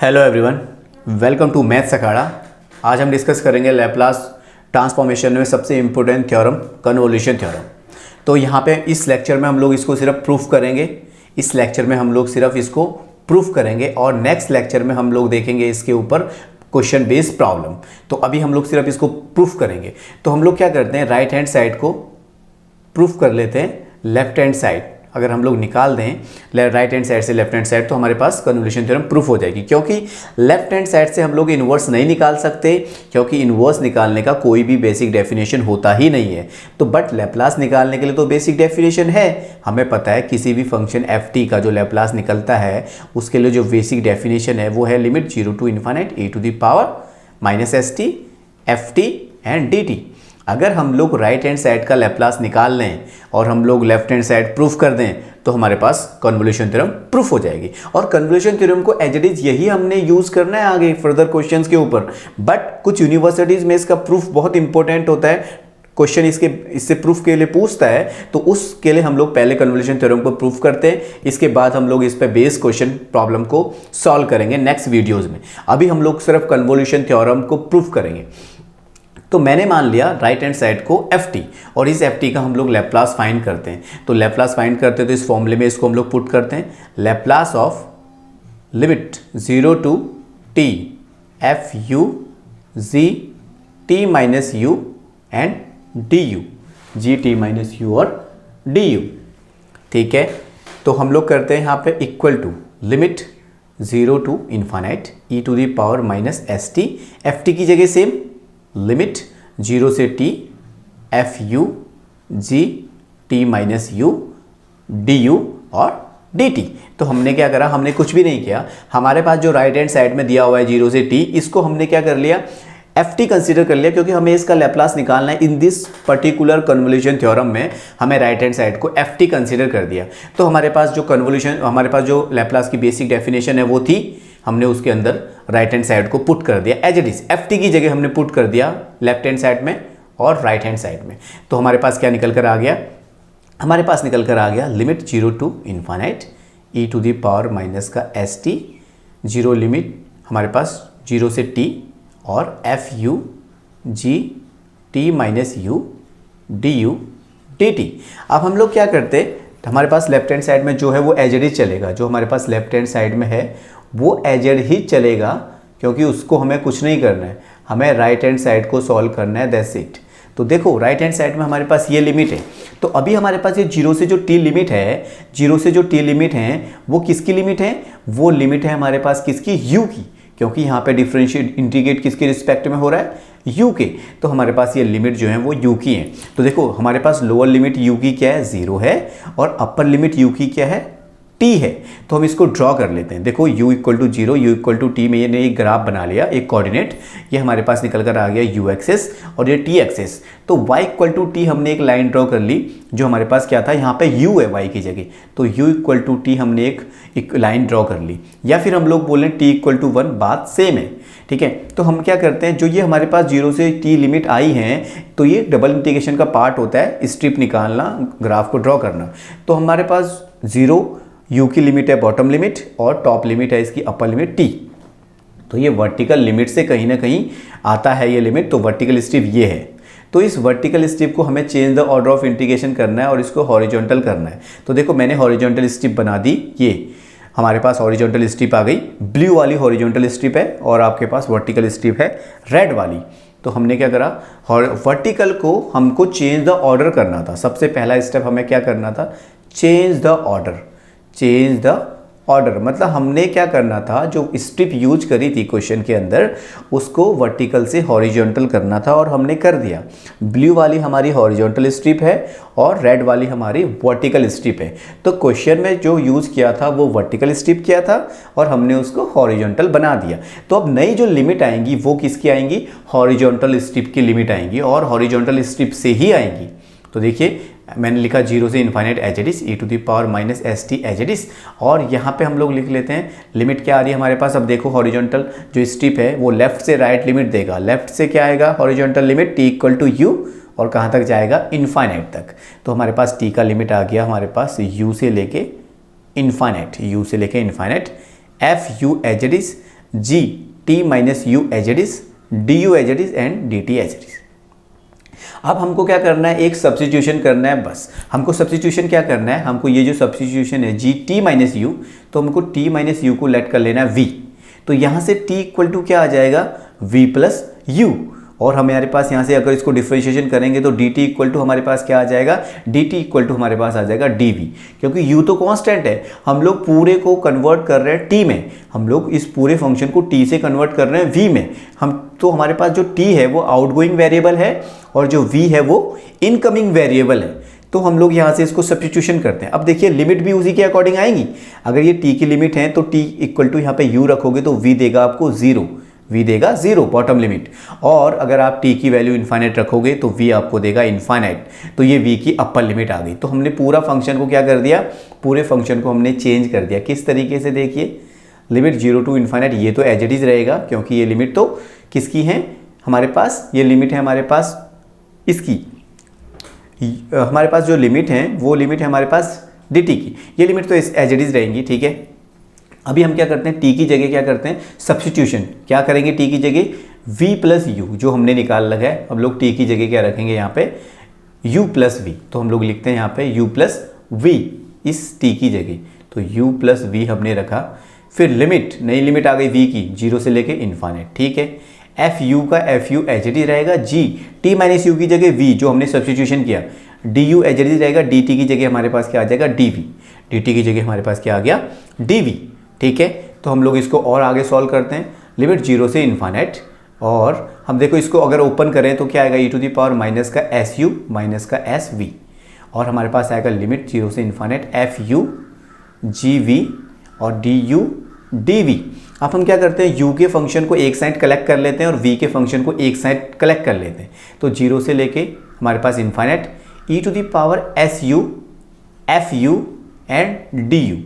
Hello everyone, welcome to maths Akhada. आज हम discuss करेंगे लैप्लास ट्रांसफॉर्मेशन में सबसे इम्पोर्टेंट थ्योरम कन्वोल्यूशन थ्योरम। तो यहाँ पे इस लेक्चर में हम लोग इसको सिर्फ प्रूफ करेंगे। इस लेक्चर में हम लोग सिर्फ इसको प्रूफ करेंगे और नेक्स्ट लेक्चर में हम लोग देखेंगे इसके ऊपर क्वेश्चन बेस्ड प्रॉब्लम। तो अभी हम लोग सिर्फ इसको प्रूफ करेंगे। तो हम लोग क्या करते हैं, राइट हैंड साइड को प्रूफ कर लेते हैं लेफ्ट हैंड साइड। अगर हम लोग निकाल दें राइट हैंड साइड से लेफ्ट हैंड साइड तो हमारे पास कन्वोल्यूशन थ्योरम प्रूफ हो जाएगी, क्योंकि लेफ्ट हैंड साइड से हम लोग इन्वर्स नहीं निकाल सकते, क्योंकि इन्वर्स निकालने का कोई भी बेसिक डेफिनेशन होता ही नहीं है। तो बट लैप्लास निकालने के लिए तो बेसिक डेफिनेशन है। हमें पता है किसी भी फंक्शन एफ टी का जो लैप्लास निकलता है उसके लिए जो बेसिक डेफिनेशन है वो है limit 0 to infinite e to the power minus S T F T and D T. अगर हम लोग राइट हैंड साइड का लैप्लास निकाल लें और हम लोग लेफ्ट हैंड साइड प्रूफ कर दें तो हमारे पास कन्वोल्यूशन थ्योरम प्रूफ हो जाएगी। और कन्वोल्यूशन थ्योरम को एज इट इज यही हमने यूज करना है आगे फर्दर क्वेश्चंस के ऊपर। बट कुछ यूनिवर्सिटीज में इसका प्रूफ बहुत इंपॉर्टेंट होता है, क्वेश्चन इससे प्रूफ के लिए पूछता है, तो उसके लिए हम लोग पहले कन्वोल्यूशन थ्योरम को प्रूफ करते हैं। इसके बाद हम लोग इस पे बेस क्वेश्चन प्रॉब्लम को सॉल्व करेंगे नेक्स्ट वीडियोज में। अभी हम लोग सिर्फ कन्वोल्यूशन थ्योरम को प्रूफ करेंगे। तो मैंने मान लिया राइट हैंड साइड को एफ टी और इस एफ टी का हम लोग लैप्लास फाइंड करते हैं। तो लैप्लास फाइंड करते हैं तो इस फॉर्मूले में इसको हम लोग पुट करते हैं, Laplace of limit 0 to t F U G T minus U and D U, G T minus U और डी यू। ठीक है, तो हम लोग करते हैं यहाँ पे equal to limit 0 to infinite e to the power minus S T, F T की जगह सेम लिमिट 0 से t F U G T minus U D U और डी टी। तो हमने क्या करा, हमने कुछ भी नहीं किया। हमारे पास जो राइट हैंड साइड में दिया हुआ है 0 से t, इसको हमने क्या कर लिया, एफ टी कंसिडर कर लिया, क्योंकि हमें इसका लैप्लास निकालना है। In this particular convolution theorem में हमें राइट हैंड साइड को एफ टी कंसिडर कर दिया। तो हमारे पास जो कन्वोल्यूशन, हमारे पास जो लैप्लास की बेसिक डेफिनेशन है वो थी, हमने उसके अंदर राइट हैंड साइड को पुट कर दिया as it is. F T की जगह हमने पुट कर दिया लेफ्ट हैंड साइड में और राइट हैंड साइड में। तो हमारे पास क्या निकल कर आ गया, हमारे पास निकल कर आ गया limit 0 to infinite E to the power minus का एस टी, जीरो लिमिट हमारे पास 0 से t और F U G T minus U D U D T. अब हम लोग क्या करते, हमारे पास लेफ्ट हैंड साइड में जो है वो एज इट इज चलेगा, जो हमारे पास लेफ्ट हैंड साइड में है वो एज इट ही चलेगा, क्योंकि उसको हमें कुछ नहीं करना है, हमें राइट हैंड साइड को सॉल्व करना है, दैट्स इट। तो देखो राइट हैंड साइड में हमारे पास ये लिमिट है। तो अभी हमारे पास ये 0 से जो t लिमिट है, 0 से जो t लिमिट है वो किसकी लिमिट है, वो लिमिट है हमारे पास किसकी, u की, क्योंकि यहाँ पे डिफरेंशिएट इंटीग्रेट किसके रिस्पेक्ट में हो रहा है, u के। तो हमारे पास ये लिमिट जो है वो u की है। तो देखो हमारे पास लोअर लिमिट u की क्या है, 0 है, और अपर लिमिट u की क्या है, t है। तो हम इसको ड्रॉ कर लेते हैं। देखो u equal to 0, u equal to t में ये एक ग्राफ बना लिया, एक कोऑर्डिनेट, ये हमारे पास निकल कर आ गया u एक्सेस और ये t एक्सेस। तो y इक्वल टू t हमने एक लाइन ड्रॉ कर ली, जो हमारे पास क्या था, यहाँ पे u है y की जगह, तो u इक्वल टू t हमने एक लाइन ड्रॉ कर ली, या फिर हम लोग बोलें t इक्वल टू 1, बात सेम है। ठीक है, तो हम क्या करते हैं, जो ये हमारे पास 0 से t लिमिट आई है, तो ये डबल इंटीग्रेशन का पार्ट होता है, स्ट्रिप निकालना, ग्राफ को ड्रॉ करना। तो हमारे पास 0 u की लिमिट है बॉटम लिमिट और टॉप लिमिट है इसकी अपर लिमिट t। तो ये वर्टिकल लिमिट से कहीं ना कहीं आता है ये लिमिट, तो वर्टिकल स्ट्रिप ये है। तो इस वर्टिकल स्ट्रिप को हमें change the order of integration करना है और इसको हॉरिजॉन्टल करना है। तो देखो मैंने हॉरिजॉन्टल स्ट्रिप बना दी, ये हमारे पास हॉरिजॉन्टल स्ट्रिप आ गई, ब्लू वाली हॉरिजॉन्टल स्ट्रिप है, और आपके पास वर्टिकल स्ट्रिप है रेड वाली। तो हमने क्या करा, वर्टिकल को हमको चेंज द ऑर्डर करना था। सबसे पहला स्टेप हमें क्या करना था, change the order. Change the order मतलब हमने क्या करना था, जो स्ट्रिप यूज करी थी क्वेश्चन के अंदर, उसको वर्टिकल से हॉरिजॉन्टल करना था, और हमने कर दिया। ब्लू वाली हमारी हॉरिजॉन्टल स्ट्रिप है और रेड वाली हमारी वर्टिकल स्ट्रिप है। तो क्वेश्चन में जो यूज किया था वो वर्टिकल स्ट्रिप किया था और हमने उसको हॉरिजॉन्टल बना दिया। तो अब नई जो लिमिट आएंगी वो किसकी आएंगी, हॉरिजॉन्टल स्ट्रिप की लिमिट आएंगी, और हॉरिजॉन्टल स्ट्रिप से ही आएंगी। तो देखिए मैंने लिखा 0 से infinite as it is, E to the power minus S T as it is, और यहाँ पे हम लोग लिख लेते हैं लिमिट क्या आ रही है हमारे पास। अब देखो हॉरिजॉन्टल जो स्ट्रिप है वो लेफ्ट से राइट लिमिट देगा, लेफ्ट से क्या आएगा horizontal limit t equal to u, और कहाँ तक जाएगा, इन्फिनिट तक। तो हमारे पास t का लिमिट आ गया हमारे पास u से लेके इन्फिनिट, u से लेके infinite, F U as it is G T minus U as it is, D U as it is and D T as it is. अब हमको क्या करना है, एक सब्स्टिट्यूशन करना है बस। हमको सब्स्टिट्यूशन क्या करना है, हमको ये जो सब्स्टिट्यूशन है जी टी माइनस यू, तो हमको टी माइनस यू को लेट कर लेना है वी। तो यहाँ से टी इक्वल टू क्या आ जाएगा, वी प्लस यू। और हमारे पास यहाँ से अगर इसको डिफरेंशिएशन करेंगे तो डी टी इक्वल टू हमारे पास क्या आ जाएगा, डी टी इक्वल टू हमारे पास आ जाएगा डी वी। क्योंकि यू तो कांस्टेंट है, हम लोग पूरे को कन्वर्ट कर रहे हैं टी में, हम लोग इस पूरे फंक्शन को टी से कन्वर्ट कर रहे हैं वी में। तो हमारे पास जो टी है वो आउटगोइंग वेरिएबल है और जो वी है वो इनकमिंग वेरिएबल है। तो हम लोग यहाँ से इसको सब्स्टिट्यूशन करते हैं। अब देखिए लिमिट भी उसी के अकॉर्डिंग आएंगी। अगर ये टी की लिमिट है तो टी इक्वल टू यहाँ पे यू रखोगे तो वी देगा आपको जीरो, वी देगा जीरो बॉटम लिमिट। और अगर आप टी की वैल्यू इन्फाइनाइट रखोगे तो वी आपको देगा इन्फाइनाइट। तो ये वी की अपर लिमिट आ गई। तो हमने पूरा फंक्शन को क्या कर दिया, पूरे फंक्शन को हमने चेंज कर दिया। किस तरीके से, देखिए लिमिट जीरो टू इन्फाइनाइट, ये तो एज इट इज रहेगा क्योंकि ये लिमिट तो किसकी है हमारे पास, ये लिमिट है हमारे पास इसकी, हमारे पास जो लिमिट है वो लिमिट है हमारे पास डी टी की, ये लिमिट तो एज इट इज रहेंगी। ठीक है, अभी हम क्या करते हैं, टी की जगह क्या करते हैं सब्स्टिट्यूशन। क्या करेंगे, टी की जगह v प्लस यू जो हमने निकाल रखा है, हम लोग टी की जगह क्या रखेंगे यहाँ पे u प्लस वी। तो हम लोग लिखते हैं यहाँ पे u प्लस वी इस टी की जगह, तो u प्लस वी हमने रखा। फिर लिमिट, नई लिमिट आ गई v की, जीरो से लेके इन्फाइनाइट। ठीक है, एफ यू का एफ यू एच डी रहेगा, जी टी माइनस यू की जगह v जो हमने सब्स्टिट्यूशन किया, डी यू एच डी रहेगा, डी टी की जगह हमारे पास क्या आ जाएगा डी वी, डी टी की जगह हमारे पास क्या आ गया डी वी। ठीक है, तो हम लोग इसको और आगे सॉल्व करते हैं, लिमिट जीरो से इन्फाइनाइट। और हम देखो इसको अगर ओपन करें तो क्या आएगा, E to the power minus का एस यू माइनस का एस वी। और हमारे पास आएगा लिमिट जीरो से infinite F U G V और डी यू डी वी। अब हम क्या करते हैं, u के फंक्शन को एक साइड कलेक्ट कर लेते हैं और v के फंक्शन को एक साइड कलेक्ट कर लेते हैं। तो जीरो से लेके हमारे पास infinite E to the power S U F U and D U.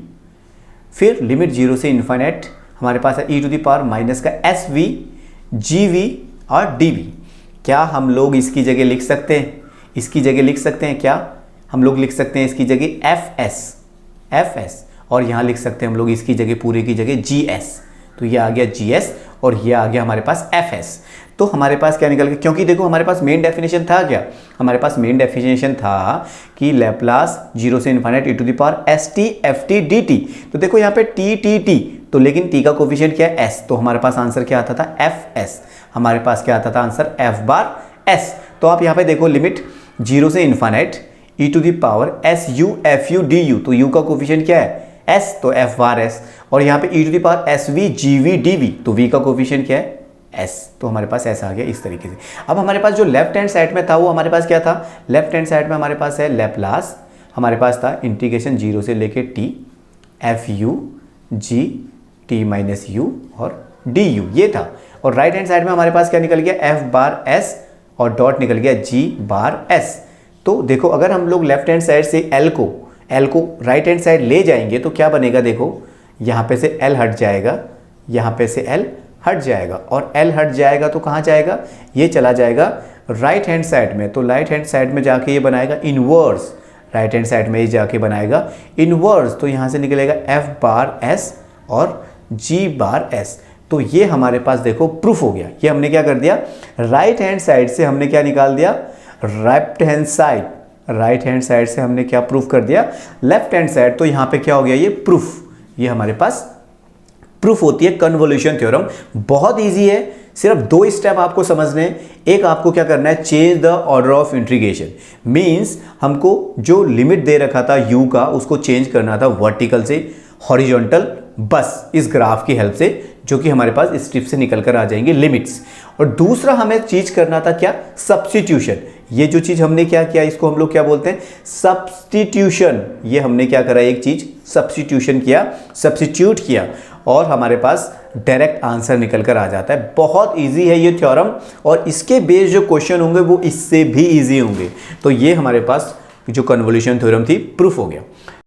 फिर लिमिट जीरो से इन्फाइनाइट हमारे पास है E to the power minus का एस वी जी वी और डी वी। क्या हम लोग इसकी जगह लिख सकते हैं, इसकी जगह लिख सकते हैं क्या, हम लोग लिख सकते हैं इसकी जगह एफ एस और यहाँ लिख सकते हैं हम लोग इसकी जगह पूरे की जगह जी एस। तो ये आ गया जी एस और ये आ गया हमारे पास एफ एस। तो हमारे पास क्या निकल गया, क्योंकि देखो हमारे पास मेन डेफिनेशन था क्या, हमारे पास मेन डेफिनेशन था कि लैप्लास जीरो से infinite E to the power S T F T D T. तो देखो यहाँ पे टी टी टी, तो लेकिन टी का कोफिशिएंट क्या है एस, तो हमारे पास आंसर क्या आता था एफ एस। हमारे पास क्या आता था आंसर एफ बार एस। तो आप यहाँ पे देखो लिमिट जीरो से infinite E to the power S U F U D U, तो यू का कोफिशिएंट क्या है एस, तो एफ बार एस। और यहाँ पे E to the power S V G V D V, तो वी का कोफिशिएंट क्या है एस, तो हमारे पास ऐसा आ गया इस तरीके से। अब हमारे पास जो लेफ्ट हैंड साइड में था वो हमारे पास क्या था, लेफ्ट हैंड साइड में हमारे पास है लैप्लास, हमारे पास था इंटीग्रेशन जीरो से लेके T F U G T minus U और डी यू, ये था। और राइट हैंड साइड में हमारे पास क्या निकल गया एफ बार एस और डॉट निकल गया जी बार एस। तो देखो अगर हम लोग लेफ्ट हैंड साइड से एल को राइट हैंड साइड ले जाएंगे तो क्या बनेगा, देखो यहाँ पे से एल हट जाएगा, यहाँ पे से एल हट जाएगा और एल हट जाएगा तो कहाँ जाएगा, ये चला जाएगा राइट हैंड साइड में। तो राइट हैंड साइड में जाके ये बनाएगा इनवर्स, राइट हैंड साइड में ये जाके बनाएगा इनवर्स। तो यहाँ से निकलेगा एफ बार एस और जी बार एस। तो ये हमारे पास देखो प्रूफ हो गया। ये हमने क्या कर दिया, राइट हैंड साइड से हमने क्या निकाल दिया, left hand side, right hand side से हमने क्या प्रूफ कर दिया लेफ्ट हैंड साइड। तो यहाँ पे क्या हो गया, ये प्रूफ, ये हमारे पास प्रूफ होती है कन्वोल्यूशन थ्योरम। बहुत इजी है, सिर्फ दो स्टेप आपको समझने हैं। एक आपको क्या करना है, change the order of integration, means हमको जो लिमिट दे रखा था u का उसको चेंज करना था वर्टिकल से हॉरिजॉन्टल, बस इस ग्राफ की हेल्प से, जो कि हमारे पास स्ट्रिप से निकल कर आ जाएंगे लिमिट्स। और दूसरा हमें चीज करना था क्या, सब्स्टिट्यूशन। ये जो चीज हमने क्या किया, इसको हम लोग क्या बोलते हैं सब्स्टिट्यूशन। ये हमने क्या करा, एक चीज सब्स्टिट्यूशन किया, सब्स्टिट्यूट किया और हमारे पास डायरेक्ट आंसर निकल कर आ जाता है। बहुत इजी है ये थ्योरम और इसके बेस जो क्वेश्चन होंगे वो इससे भी इजी होंगे। तो ये हमारे पास जो कन्वोल्यूशन थ्योरम थी प्रूफ हो गया।